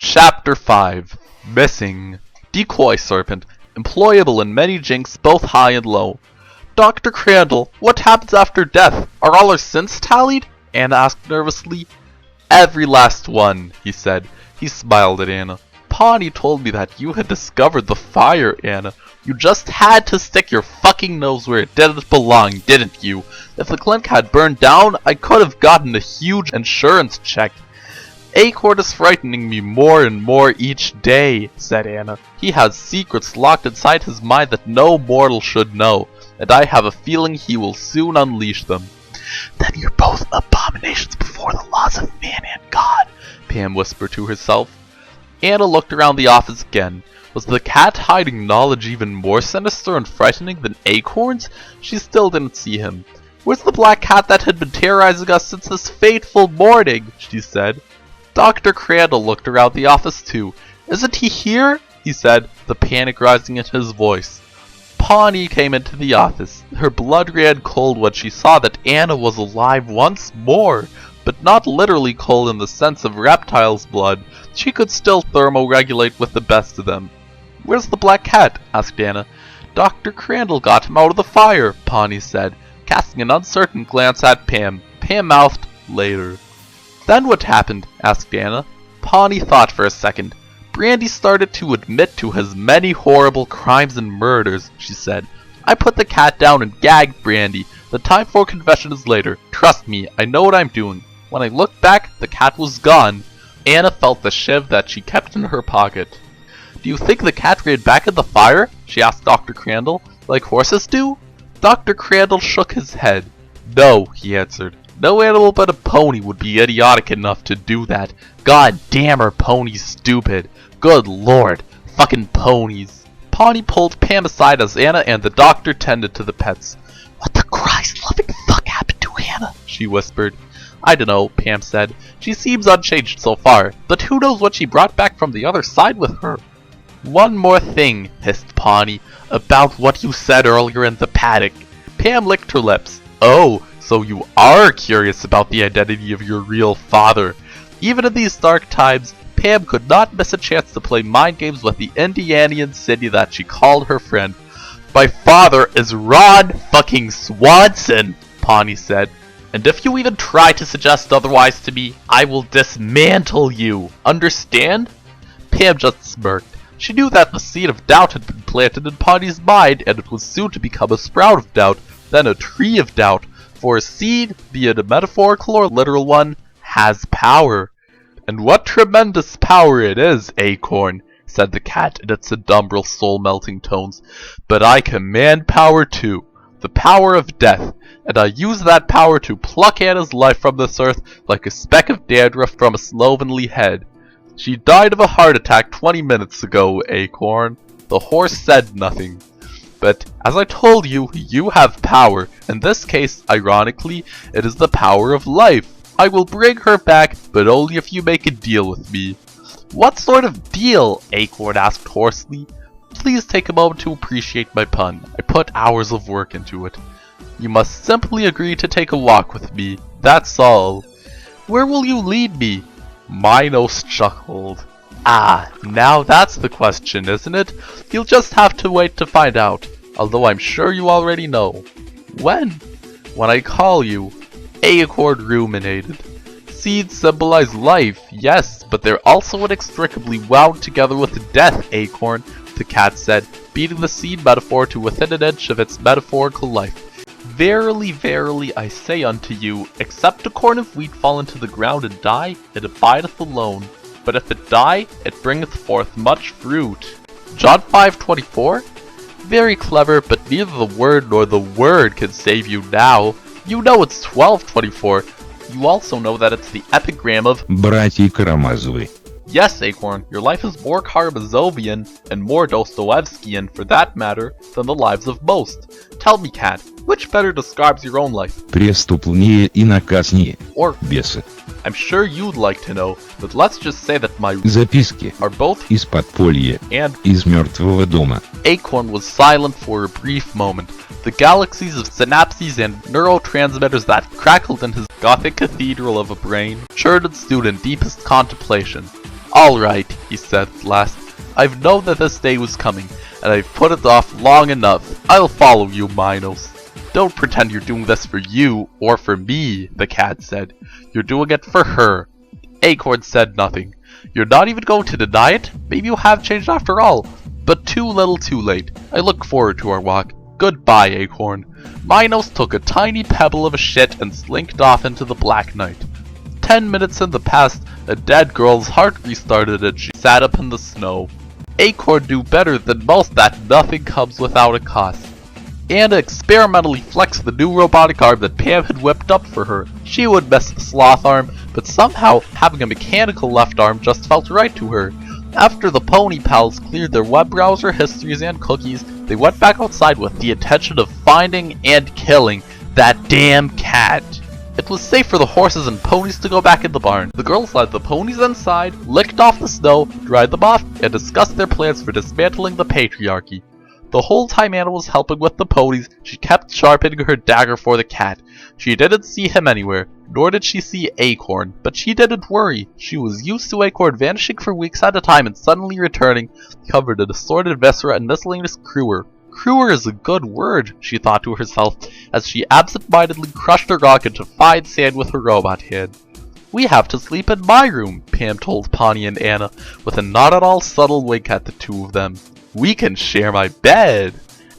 Chapter 5 Missing. Decoy Serpent. Employable in many jinks, both high and low. Dr. Crandall, what happens after death? Are all our sins tallied? Anna asked nervously. Every last one, he said. He smiled at Anna. Pawnee told me that you had discovered the fire, Anna. You just had to stick your fucking nose where it didn't belong, didn't you? If the clinic had burned down, I could have gotten a huge insurance check. Encore is frightening me more and more each day, said Anna. He has secrets locked inside his mind that no mortal should know, and I have a feeling he will soon unleash them. Then you're both abominations before the laws of man and God, Pam whispered to herself. Anna looked around the office again. Was the cat hiding knowledge even more sinister and frightening than Acorn's? She still didn't see him. Where's the black cat that had been terrorizing us since this fateful morning? She said. Dr. Crandall looked around the office too. Isn't he here? He said, the panic rising in his voice. Pawnee came into the office. Her blood ran cold when she saw that Anna was alive once more, but not literally cold in the sense of reptile's blood. She could still thermoregulate with the best of them. Where's the black cat? Asked Anna. Dr. Crandall got him out of the fire, Pawnee said, casting an uncertain glance at Pam. Pam mouthed, later. Then what happened? Asked Anna. Pawnee thought for a second. Brandy started to admit to his many horrible crimes and murders, she said. I put the cat down and gagged Brandy. The time for confession is later. Trust me, I know what I'm doing. When I looked back, the cat was gone. Anna felt the shiv that she kept in her pocket. Do you think the cat ran back in the fire? She asked Dr. Crandall. Like horses do? Dr. Crandall shook his head. No, he answered. No animal but a pony would be idiotic enough to do that. God damn, are ponies stupid. Good lord, fucking ponies. Pawnee pulled Pam aside as Anna and the doctor tended to the pets. What the Christ-loving fuck happened to Anna? She whispered. I dunno, Pam said. She seems unchanged so far, but who knows what she brought back from the other side with her. One more thing, hissed Pawnee, about what you said earlier in the paddock. Pam licked her lips. Oh, so you are curious about the identity of your real father. Even in these dark times, Pam could not miss a chance to play mind games with the Indianian city that she called her friend. My father is Ron fucking Swanson, Pawnee said. And if you even try to suggest otherwise to me, I will dismantle you. Understand? Pam just smirked. She knew that the seed of doubt had been planted in Pawnee's mind, and it was soon to become a sprout of doubt, then a tree of doubt. For a seed, be it a metaphorical or literal one, has power. And what tremendous power it is, Acorn, said the cat in its adumbral soul-melting tones. But I command power too, the power of death, and I use that power to pluck Anna's life from this earth like a speck of dandruff from a slovenly head. She died of a heart attack 20 minutes ago, Acorn. The horse said nothing. But, as I told you, you have power. In this case, ironically, it is the power of life. I will bring her back, but only if you make a deal with me. What sort of deal? Acorn asked hoarsely. Please take a moment to appreciate my pun. I put hours of work into it. You must simply agree to take a walk with me. That's all. Where will you lead me? Minos chuckled. Ah, now that's the question, isn't it? You'll just have to wait to find out. Although I'm sure you already know. When? When I call you. Acorn ruminated. Seeds symbolize life, yes, but they're also inextricably wound together with death, Acorn, the cat said, beating the seed metaphor to within an inch of its metaphorical life. Verily, verily, I say unto you, except a corn of wheat fall into the ground and die, it abideth alone. But if it die, it bringeth forth much fruit. John 5:24? Very clever, but neither the word nor the word can save you now. You know it's 12:24. You also know that it's the epigram of Братья Карамазовы. Yes, Acorn, your life is more Karamazovian and more Dostoevskian, for that matter, than the lives of most. Tell me, cat, which better describes your own life? Преступнее и наказнее. Or, Бесы. I'm sure you'd like to know, but let's just say that my Записки. are both Из подполья. and Из мертвого дома. Acorn was silent for a brief moment. The galaxies of synapses and neurotransmitters that crackled in his Gothic cathedral of a brain churned and stewed in deepest contemplation. Alright, he said at last. I've known that this day was coming, and I've put it off long enough. I'll follow you, Minos. Don't pretend you're doing this for you, or for me, the cat said. You're doing it for her. Acorn said nothing. You're not even going to deny it? Maybe you have changed after all. But too little too late. I look forward to our walk. Goodbye, Acorn. Minos took a tiny pebble of a shit and slinked off into the black night. 10 minutes in the past, a dead girl's heart restarted and she sat up in the snow. Acorn knew better than most that nothing comes without a cost. Anna experimentally flexed the new robotic arm that Pam had whipped up for her. She would miss the sloth arm, but somehow having a mechanical left arm just felt right to her. After the pony pals cleared their web browser histories and cookies, they went back outside with the intention of finding and killing that damn cat. It was safe for the horses and ponies to go back in the barn. The girls led the ponies inside, licked off the snow, dried them off, and discussed their plans for dismantling the patriarchy. The whole time Anna was helping with the ponies, she kept sharpening her dagger for the cat. She didn't see him anywhere, nor did she see Acorn, but she didn't worry. She was used to Acorn vanishing for weeks at a time and suddenly returning, covered in assorted viscera and miscellaneous cruer. Cruer is a good word, she thought to herself, as she absent-mindedly crushed a rock into fine sand with her robot hand. We have to sleep in my room, Pam told Pawnee and Anna, with a not at all subtle wink at the two of them. We can share my bed.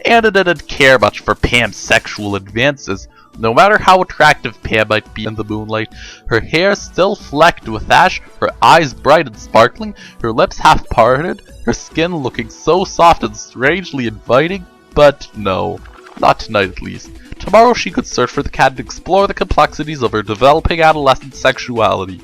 Anna didn't care much for Pam's sexual advances. No matter how attractive Pam might be in the moonlight, her hair still flecked with ash, her eyes bright and sparkling, her lips half parted, her skin looking so soft and strangely inviting. But no, not tonight at least. Tomorrow she could search for the cat and explore the complexities of her developing adolescent sexuality.